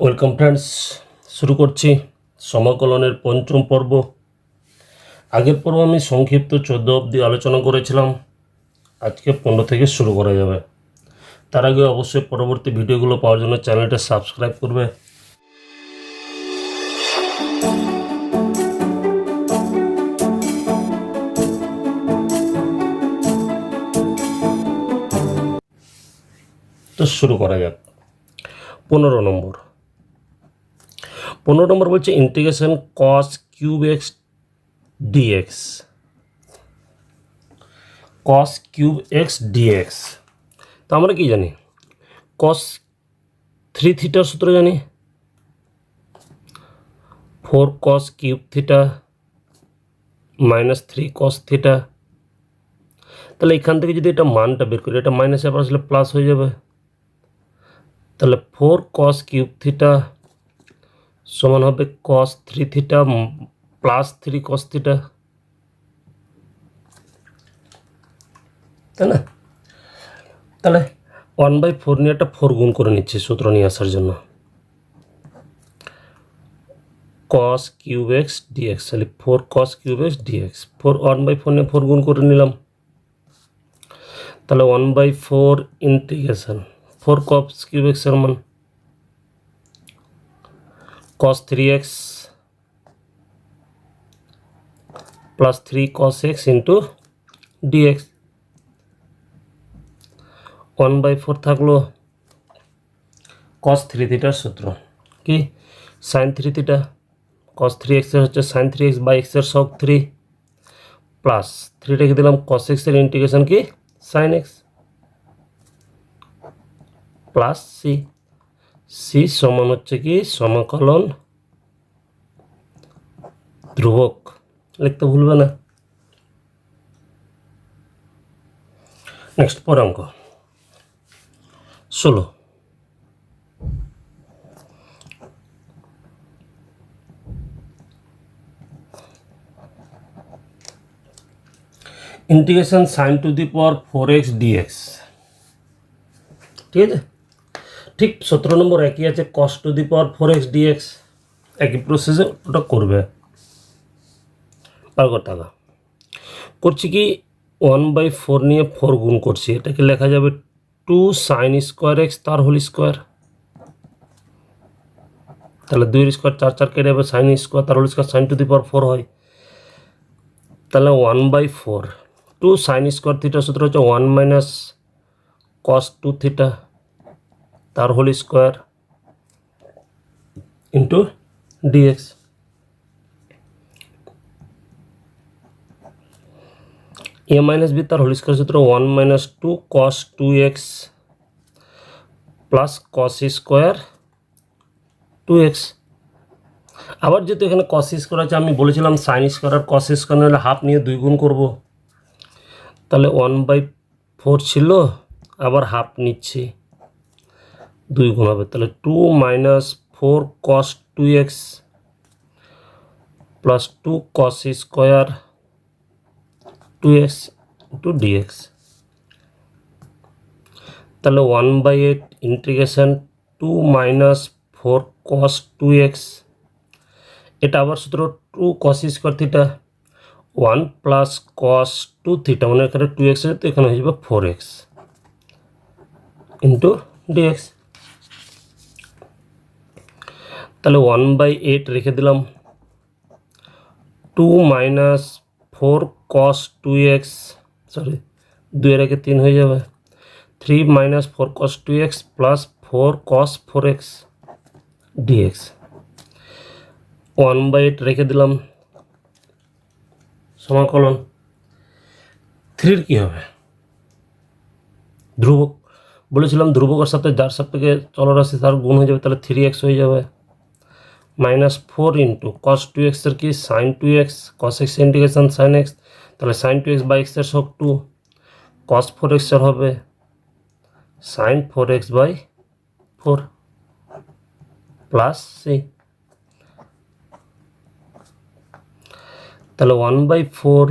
Welcome friends, শুরু করছি সমাকলনের পঞ্চম পর্ব। আগের পর্ব আমি সংক্ষিপ্ত 14 অবধি আলোচনা করেছিলাম। আজকে 15 থেকে শুরু করা যাবে। তার আগে অবশ্যই পরবর্তী ভিডিওগুলো পাওয়ার জন্য চ্যানেলটা সাবস্ক্রাইব করবে। তো শুরু করা যাক। 15 নম্বর বলছে integration cos cube x dx. cos cube x dx, তো আমরা কি জানি? cos 3 থিটার সূত্র জানি, 4 cos cube theta minus 3 cos theta. তাহলে এখান থেকে যদি এটা মানটা বের করি, এটা মাইনাস আবার আসলে প্লাস হয়ে যাবে। তাহলে 4 cos কিউব থিটা সমান হবে cos 3 theta plus 3 cos theta, তাই না? তাহলে 1/4 নিয়ে একটা 4 গুণ করে নিচ্ছি সূত্র নিয়ে আসার জন্য। cos কিউব এক্স ডিএক্স, তাহলে 4 cos কিউব এক্স ডিএক্স, 1/4 নিয়ে 4 গুণ করে নিলাম। তাহলে 1/4 ইন্টিগ্রেশন 4 cos কিউব এক্স এর মান cos 3x plus 3 cos x into dx. 1/4 থাকলো cos 3 থিটার সূত্র কি sin 3 থিটা, cos 3x এর হচ্ছে sin 3x বাই x এর সহগ 3 প্লাস 3 রেখে দিলাম cos x এর ইন্টিগ্রেশন কি sin x প্লাস c সমান হচ্ছে কি সমাকলন ধ্রুবক, লিখতে ভুলবে না। নেক্সট পরের অঙ্ক 16। Integration sin to the power 4x dx, ঠিক আছে? ঠিক 17 নম্বর একই আছে, cos two the power 4x dx, একই প্রসেসে ওটা করবে। আর কথা করছি কি 1/4 নিয়ে 4 গুণ করছি, এটাকে লেখা যাবে 2 sin স্কোয়ার এক্স তার হোল স্কোয়ার। তাহলে 2 স্কোয়ার 4 4 কেটে যাবে, sin স্কোয়ার তার whole square sin to the power 4 হয়। তাহলে 1/4 2 sin স্কোয়ার থিটার সূত্র হচ্ছে 1 মাইনাস cos 2 থিটা তার হোল স্কোয়ার ইন্টু ডিএক্স। এ মাইনাস বি তার হোল স্কোয়ার সূত্র 1 minus 2 cos 2x plus cos square 2x। আবার যেহেতু এখানে cos স্কোয়ার আছে, আমি বলেছিলাম sin স্কোয়ার আর cos স্কোয়ার নিলে হাফ নিয়ে 2 গুণ করব। তাহলে 1/4 ছিল, আবার হাফ নিচ্ছি, 2 গুণ হবে। তাহলে 2 minus 4 cos 2x plus 2 cos square 2x into dx. তাহলে 1/8 ইন্টিগ্রেশন 2 মাইনাস 4 cos 2x, এটা আবার সূত্র 2 cos square theta 1 plus cos 2 theta, মানে এখানে 2x আছে তো এখানে হয়ে যাবে 4x ইন্টু ডিএক্স। তাহলে 1/8 রেখে দিলাম, 2 মাইনাস 4 cos 2x, সরি 2 এর আগে 3 হয়ে যাবে, 3 minus 4 cos 2x plus 4 cos 4x dx. 1/8 রেখে দিলাম, সমাকলন 3 কি হবে ধ্রুবক, বলেছিলাম ধ্রুবকের সাথে যার সাপেক্ষে চলরাশি তার গুণ হয়ে যাবে, তাহলে 3x হয়ে যাবে মাইনাস 4 ইন্টু cos 2x এর কি sin 2x cos x integration sin x, তাহলে sin 2x বাই x এর সহগ 2 cos 4x এর হবে sin 4x by 4 plus c। তাহলে 1/4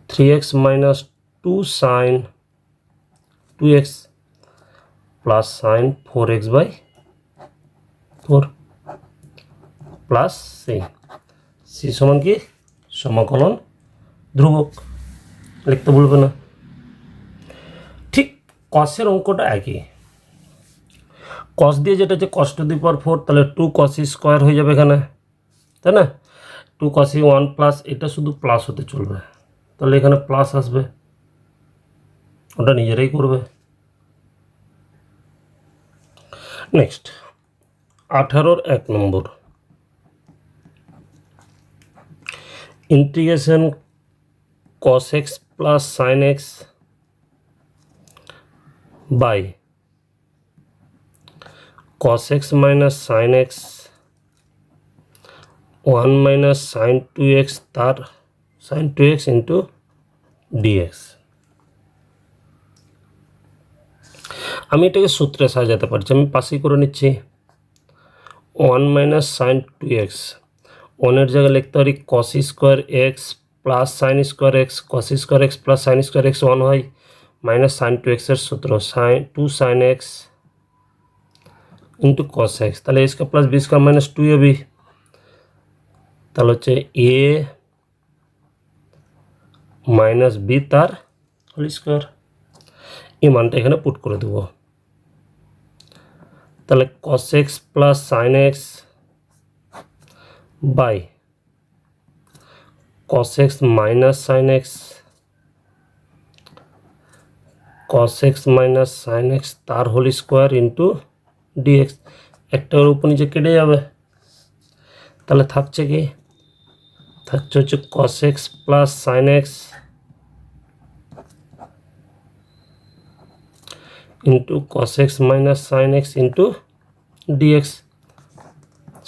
3x minus 2 sin 2x plus sin 4x by 4 plus c সমান কি সমাকলন ধ্রুবক, লিখতে ভুলবে না। ঠিক কসের অঙ্কটা একই, কস দিয়ে যেটা হচ্ছে কস টু দি পাওয়ার 4, তাহলে 2 cos স্কোয়ার হয়ে যাবে এখানে, তাই না? 2 cos 1 প্লাস, এটা শুধু প্লাস হতে চলবে, তাহলে এখানে প্লাস আসবে, ওটা নিজেরাই করবে। নেক্সট 18 1 নম্বর, integration cos x plus sin x by cos x minus sin x 1 minus sin 2x তার sin 2x ইন্টু dx। আমি এটাকে সূত্রে সাজাতে পারছি, আমি পাশেই করে নিচ্ছি। 1 মাইনাস সাইন 2x, 1 জায়গায় লিখতে পারি cos square x plus sine square x, cos square x plus sine square x 1 হয়, মাইনাস সাইন 2x এর সূত্র two sine x into cos x, তাহলে a square plus b square minus 2ab, তাহলে হচ্ছে a minus b তার whole square, এই মানটা এখানে পুট করে দেবো। তাহলে cos x plus sine x by cos x minus sine x, cos x minus sine x তার হোল স্কোয়ার ইন্টু ডিএক্স, একটার উপর নিচে কেটে যাবে, তাহলে থাকছে কি, থাকছে হচ্ছে cos x plus sine x into cos x minus sine x into dx.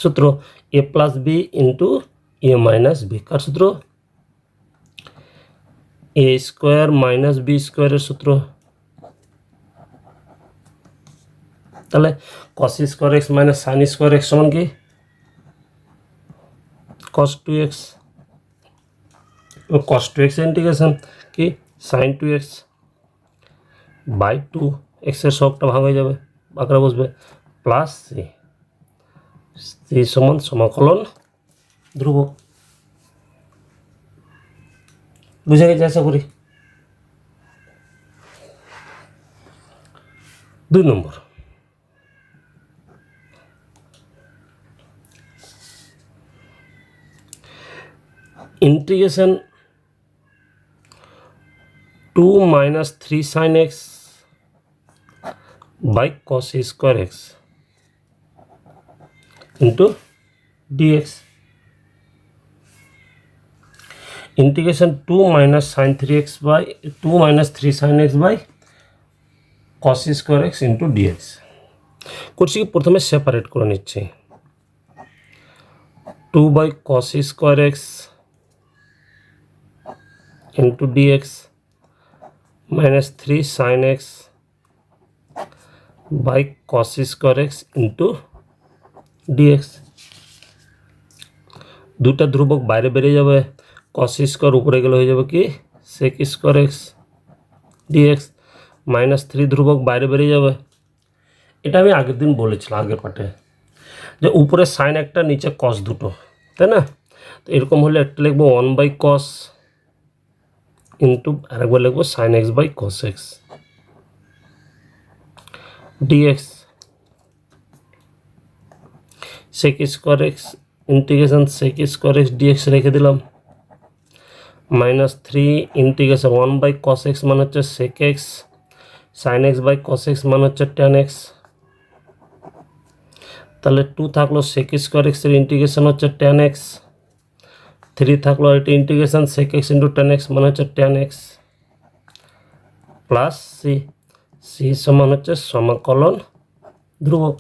সূত্র এ plus b into a minus b, কার সূত্র? এ স্কোয়ার মাইনাস বি স্কোয়ারের সূত্র। তাহলে cos square x minus sine square x সমান কি cos 2x, cos 2x integration কি sine 2x by 2, এক্সের শখটা ভাগ হয়ে যাবে, বাঁকড়া বসবে, প্লাস সি সমান সমাকলন ধ্রুবক। বুঝে গেছে আশা করি। 2 নম্বর, integration 2 minus 3 sine x by cos square x into dx. Integration 2 minus sine 3x by 2 minus 3 sine x by cos square x into dx. করছি কি, প্রথমে সেপারেট করে নিচ্ছি, 2 by cos square x into dx minus 3 sine x by cos square x into dx. দুটা ধ্রুবক বাইরে বেরিয়ে যাবে, cos স্কোয়ার উপরে গেলে হয়ে যাবে কি sec square x dx, minus 3 ধ্রুবক বাইরে বেরিয়ে যাবে। এটা আমি আগের দিন বলেছিলাম, আগের পার্টে, যে উপরে সাইন একটা নিচে cos দুটো, তাই না? তো এরকম হলে একটা লিখবো 1 বাই cos ইন্টু আরেকবার লিখবো sine x by cos x dx. sec square x integration sec square x dx রেখে দিলাম, minus 3 integration 1 by cos x মানে হচ্ছে sec x, sine x by cos x মানে হচ্ছে tan এক্স, তাহলে 2 থাকলো sec স্কোয়ার এক্সের ইন্টিগ্রেশন হচ্ছে tan এক্স, 3 থাকলো এটা integration sec x into tan x মানে হচ্ছে tan x, plus C, C সমান হচ্ছে সমাকলন ধ্রুবক।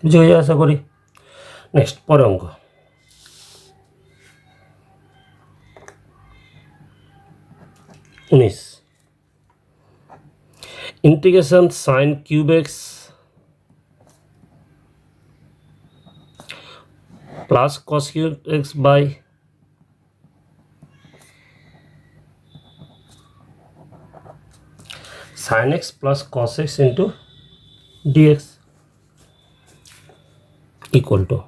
বুঝে গেছে আশা করি। নেক্সট পরের অঙ্ক, integration sine cube x plus cos cube x by sin x plus cos x into dx equal to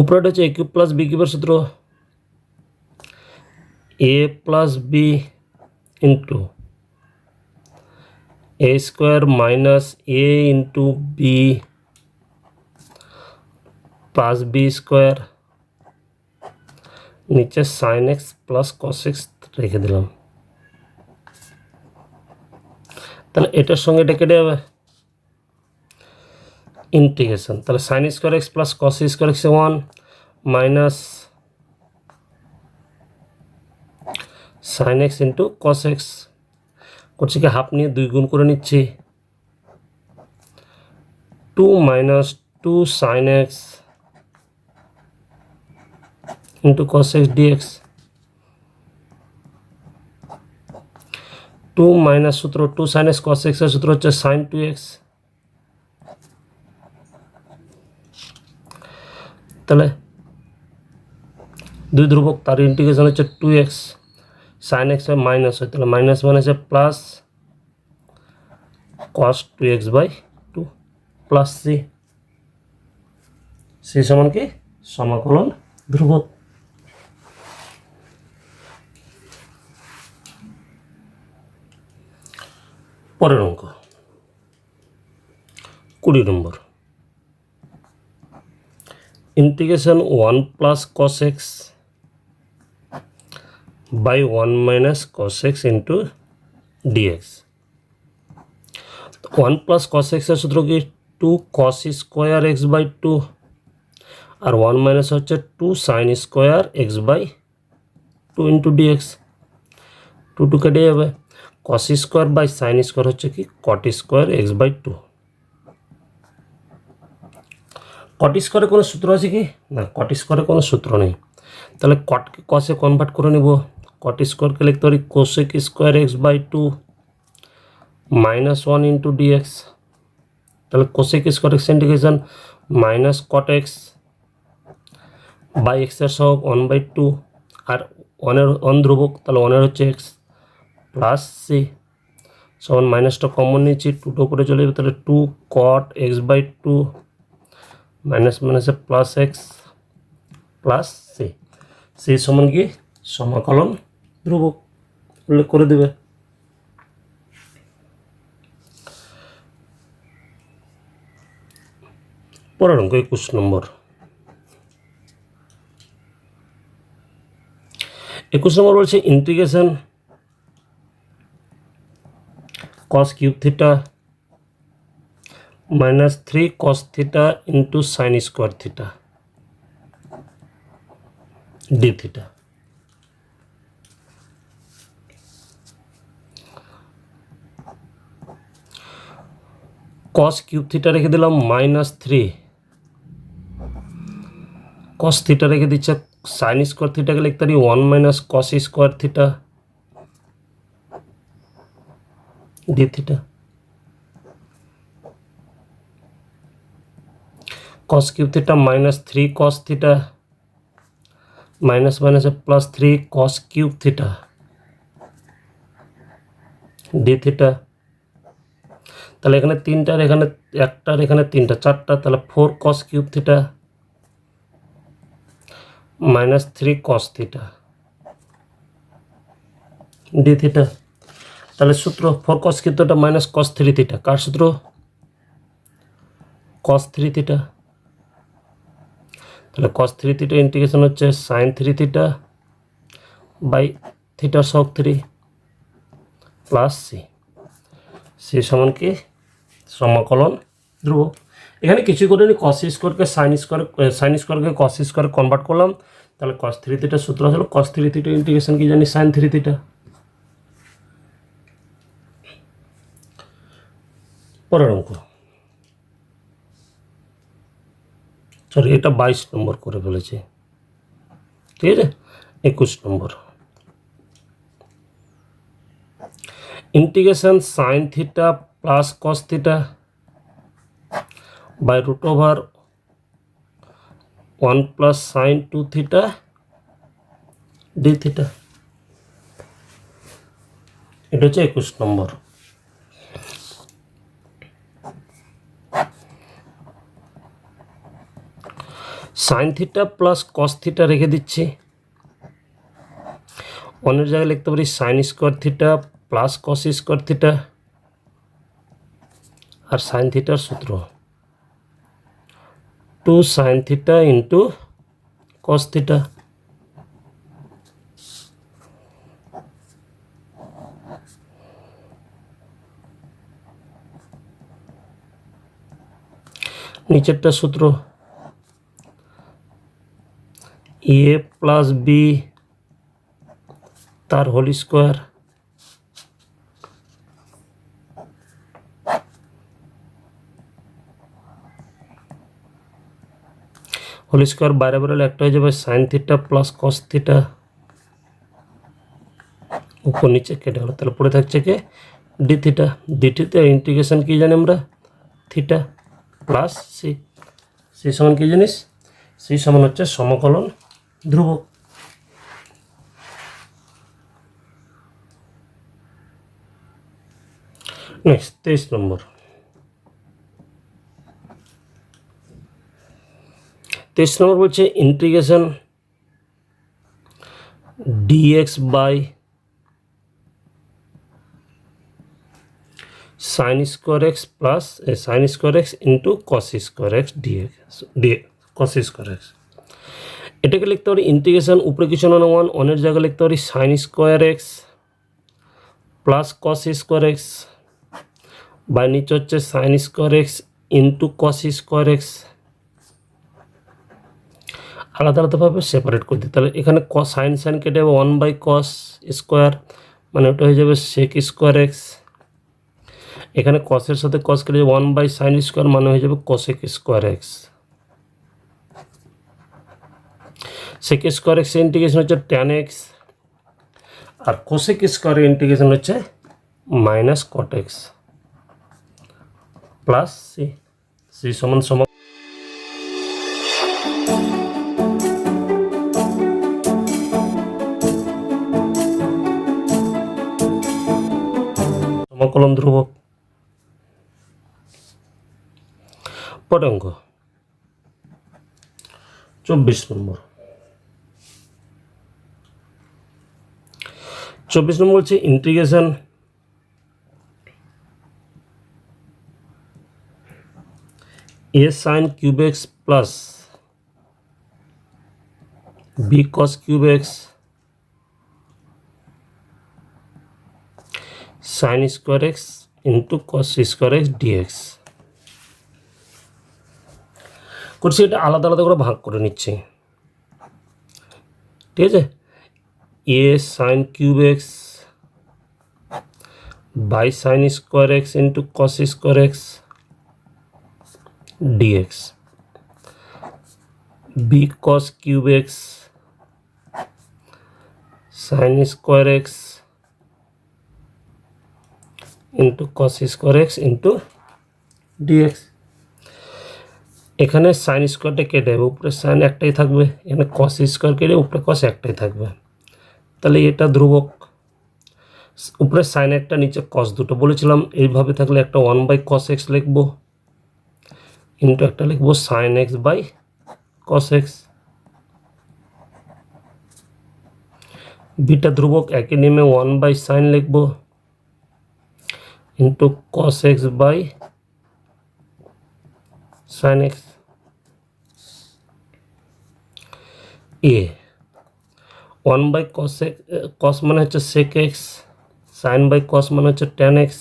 উপরেটা হচ্ছে a কিউব প্লাস b কিউবের সূত্র a প্লাস b into a square minus a into b plus b square নিচে sin x প্লাস cos x রেখে দিলাম। তাহলে এটার সঙ্গে এটা কেটে যাবে ইন্টিগ্রেশন, তাহলে sin স্কোয়ার x প্লাস cos square x 1 minus sin x into cos x করছি কি হাফ নিয়ে 2 গুণ করে নিচ্ছি 2 minus 2 sin x into cos x dx 2 minus সূত্র 2 sin x cos x এর সূত্র হচ্ছে sin 2x, তাহলে দুই ধ্রুবক তার ইন্টিগ্রেশন হচ্ছে 2x sin x এর মাইনাস হয়, তাহলে মাইনাস মাইনাসে plus cos 2x by 2 plus c সমান কি সমাকলন ধ্রুবক। পরের অঙ্ক 20 নম্বর integration 1 plus cos x by 1 minus cos x into dx 1 plus cos x এর সূত্র কি 2 cos স্কোয়ার x বাই 2 আর 1 মাইনাস হচ্ছে 2 sin square x by 2 into dx 2 কেটে যাবে cos square by sin square হচ্ছে কি cot স্কোয়ার x বাই 2। cot স্কোয়ারে কোনো সূত্র আছে কি না, cot স্কোয়ারে কোনো সূত্র নেই, তাহলে cotকে cos এ কনভার্ট করে নেব। cot স্কোয়ারকে লিখতে পারি cosec square x by 2 minus 1 into dx, তাহলে cosec square x integration minus cot x by x এর সহগ 1 বাই 2 আর 1 ধ্রুবক, তাহলে 1 হচ্ছে x প্লাস c সমান মাইনাসটা কমন নিচ্ছি 2টো করে চলে যাবে, তাহলে 2 cot x বাই 2 মাইনাস মাইনাসে প্লাস x প্লাস c সমান কি সমাকলন ধ্রুবক উল্লেখ করে দেবে। পরের অঙ্ক 21 নম্বর 21 নম্বর বলছে integration cos cube theta minus 3 cos theta into sin square theta d theta cos cube theta রেখে দিলাম minus 3 cos theta রেখে দিচ্ছে sin square theta কে লিখতে পারি 1 minus cos square theta d theta cos cube theta minus 3 cos theta minus minus plus 3 cos cube theta d theta, তাহলে এখানে তিনটার এখানে একটার এখানে তিনটা চারটা, তাহলে 4 cos cube theta minus 3 cos theta d theta, তাহলে সূত্র 4 cos cube theta minus cos 3 theta কার সূত্র cos 3 theta, তাহলে cos 3 theta ইন্টিগ্রেশন হচ্ছে sin 3 theta বাই থিটা সহগ 3 প্লাস c সমান কি সমাকলন ধ্রুবক। এখানে কিছু করে নি cos স্কোয়ারকে sin স্কোয়ারকে cos স্কোয়ারে কনভার্ট করলাম, তাহলে cos 3 theta সূত্র হলো cos 3 theta ইন্টিগ্রেশন কি জানি sin 3 theta। পরের অঙ্ক সরি এটা 22 নম্বর করে ফেলেছি, ঠিক আছে 21 নম্বর integration sin theta plus cos theta by root over 1 plus sin 2 theta d theta. এটা হচ্ছে 21 নম্বর। Sine theta plus cos theta রেখে দিচ্ছি, অন্যের জায়গায় লিখতে পারি sine square theta plus cos square theta, আর সাইন থিটার সূত্র 2 sine theta into cos theta. নিচেরটা সূত্র এ প্লাস বি তার হোল স্কোয়ার বাইরে বেরোলে একটা হয়ে যাবে sine theta plus cos theta, উপর নিচে কেটে গেল, তাহলে পড়ে থাকছে কি D theta. D theta integration কী জানি আমরা, থিটা প্লাস সি। সি সমান কী জিনিস, সি সমান হচ্ছে সমকলন ধ্রুবক। নেক্সট 23 নম্বর। 23 নম্বর বলছে integration dx by sine square x plus sine square x into cos square x cos square x. এটাকে লিখতে পারি ইন্টিগ্রেশন উপরে কিছু না 1, অনের জায়গায় লিখতে পারি sine square x plus cos square x by নিচে হচ্ছে sine square x into cos square x. আলাদা আলাদাভাবে সেপারেট করে দিই, তাহলে এখানে সাইন সাইন কেটে যাবে 1 বাই কস স্কোয়ার, মানে ওটা হয়ে যাবে সেক স্কোয়ার এক্স। এখানে কসের সাথে কস কেটে যাবে 1 বাই সাইন স্কোয়ার, মানে হয়ে যাবে cosec square x. Sec square x integration হচ্ছে ট্যান এক্স, আর কোসেক স্কোয়ার ইন্টিগ্রেশন হচ্ছে minus cot x plus C. C সমান সমকলন ধ্রুবক। পরের অঙ্ক 24 নম্বর। 24 নম্বর বলছে integration a sin cube x plus b cos cube x sin square x into cos square x dx করছি। এটা আলাদা আলাদা করে ভাগ করে নিচ্ছি, ঠিক আছে। a sin cube x বাই sin square x into cos square x dx, b cos cube x sin square x into cos square x into dx। এখানে সাইন স্কোয়ারটা কেটে যাবে, উপরে সাইন একটাই থাকবে, এখানে কস স্কোয়ার কেটে উপরে কস একটাই থাকবে, তাহলে এটা ধ্রুবক। উপরে সাইন একটা নিচে কস দুটো, বলেছিলাম এইভাবে থাকলে একটা 1 বাই কস এক্স লিখবো ইন্টু একটা লিখবো sine x by cos x. Beta ধ্রুবক একই নেমে 1 বাই সাইন লিখবো into cos x by sine x. A 1 by cos x, cos মানে হচ্ছে sec x, sine by cos মানে হচ্ছে tan x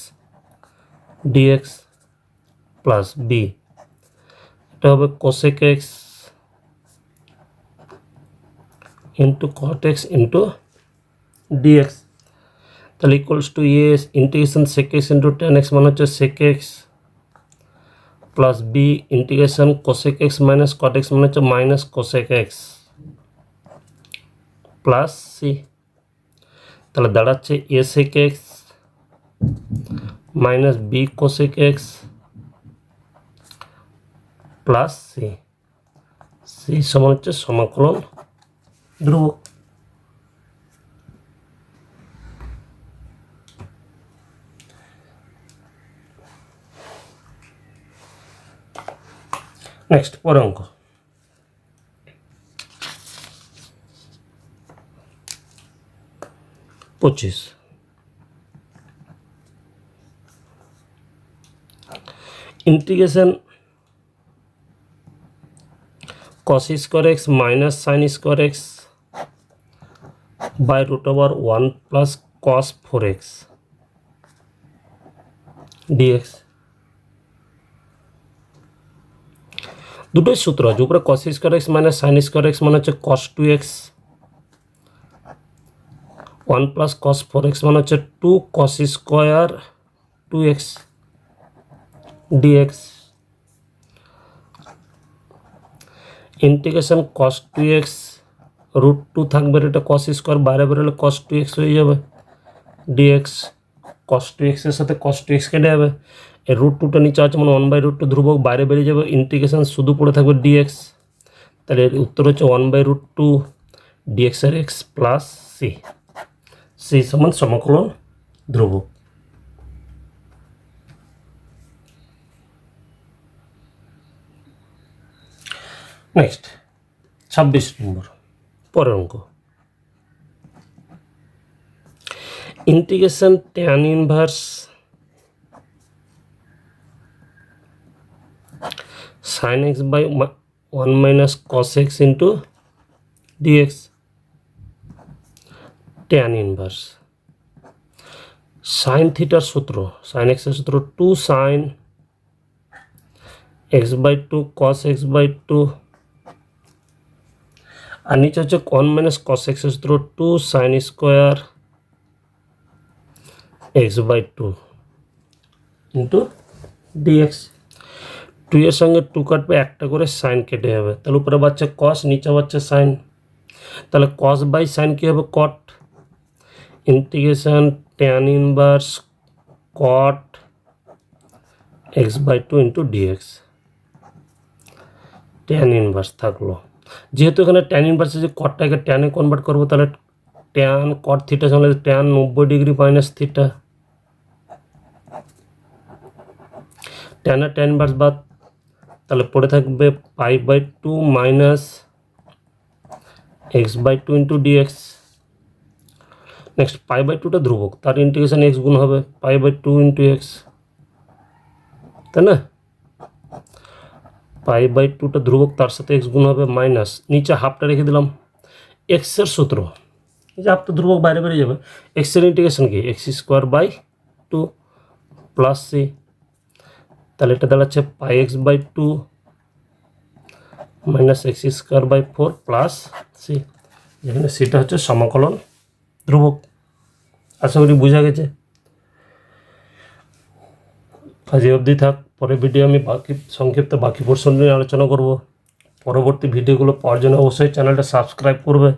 dx plus B, এটা হবে cosec x into cot x into dx. তাহলে equals to A integration sec x into tan x মানে হচ্ছে sec x plus B integration cosec x minus cot x মানে হচ্ছে minus cosec x plus C. তাহলে দাঁড়াচ্ছে A sec x minus B cosec x plus C. C সমান হচ্ছে সমাকলন ধ্রুবক। নেক্সট পরের অঙ্ক। পঁচিশ, integration cos square x minus sin square x by root over 1 plus cos 4x dx। দুটোই সূত্র আছে, উপরে cos square x minus sin square x মানে হচ্ছে cos 2x, 1 plus cos 4x মানে হচ্ছে 2 cos square 2x dx। Integration cos 2x root 2 থাকবে, এটা cos স্কোয়ার বাইরে বেরোলে cos 2x হয়ে যাবে dx। cos 2x এর সাথে cos 2x কেটে যাবে, এই রুট 2টা নিচে আছে মানে 1/√2 ধ্রুবক বাইরে বেরিয়ে যাবে, ইন্টিগ্রেশন শুধু পড়ে থাকবে dx। তাহলে এর উত্তর হচ্ছে 1/√2 dx আর x প্লাস সি, সি সমান সমাকলন ধ্রুবক। নেক্সট 26 নম্বর পরের অঙ্ক। Integration tan inverse sin x by 1 minus cos x into dx। tan inverse sin থিটার সূত্র, sin x এর সূত্র 2 sin x by 2 cos x by 2, আর নিচে হচ্ছে 1 minus cos x এর সূত্র 2 sin square x by 2 into dx। 2 এর সঙ্গে 2 কাটবে, একটা করে সাইন কেটে যাবে, তাহলে উপরে বাচ্চা cos নিচে বাচ্চা সাইন, তাহলে cos বাই সাইন কী হবে cot। Integration tan inverse cot x by 2 into dx। tan inverse থাকলো, যেহেতু এখানে tan ইনভার্স আছে কটটাকে ট্যানে কনভার্ট করবো, তাহলে tan cot থিটা সঙ্গে tan 90 degree minus theta, tan আর tan ইনভার্স বাদ, তাহলে পড়ে থাকবে π/2 minus x by 2 into dx। Next π/2টা ধ্রুবক, তার ইন্টিগ্রেশন x গুণ হবে π/2 into x, তাই না? π/2টা ধ্রুবক, তার সাথে x গুণ হবে মাইনাস, নিচে হাফটা রেখে দিলাম, x এর সূত্র, এই যে হাফটা ধ্রুবক বাইরে বেরিয়ে যাবে, x এর ইন্টিগ্রেশন কি x² by 2 প্লাস সি, তাহলে এটা দাঁড়াচ্ছে πx/2 minus x² by 4 plus C, যেখানে সিটা হচ্ছে সমাকলন ধ্রুবক। আশা করি বোঝা গেছে। আজ এই অবধি থাক, পরের ভিডিও আমি সংক্ষিপ্ত বাকি পোর্শন নিয়ে আলোচনা করব। পরবর্তী ভিডিওগুলো পাওয়ার জন্য অবশ্যই চ্যানেলটা সাবস্ক্রাইব করবে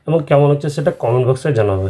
এবং কেমন হচ্ছে সেটা কমেন্ট বক্সে জানাবে।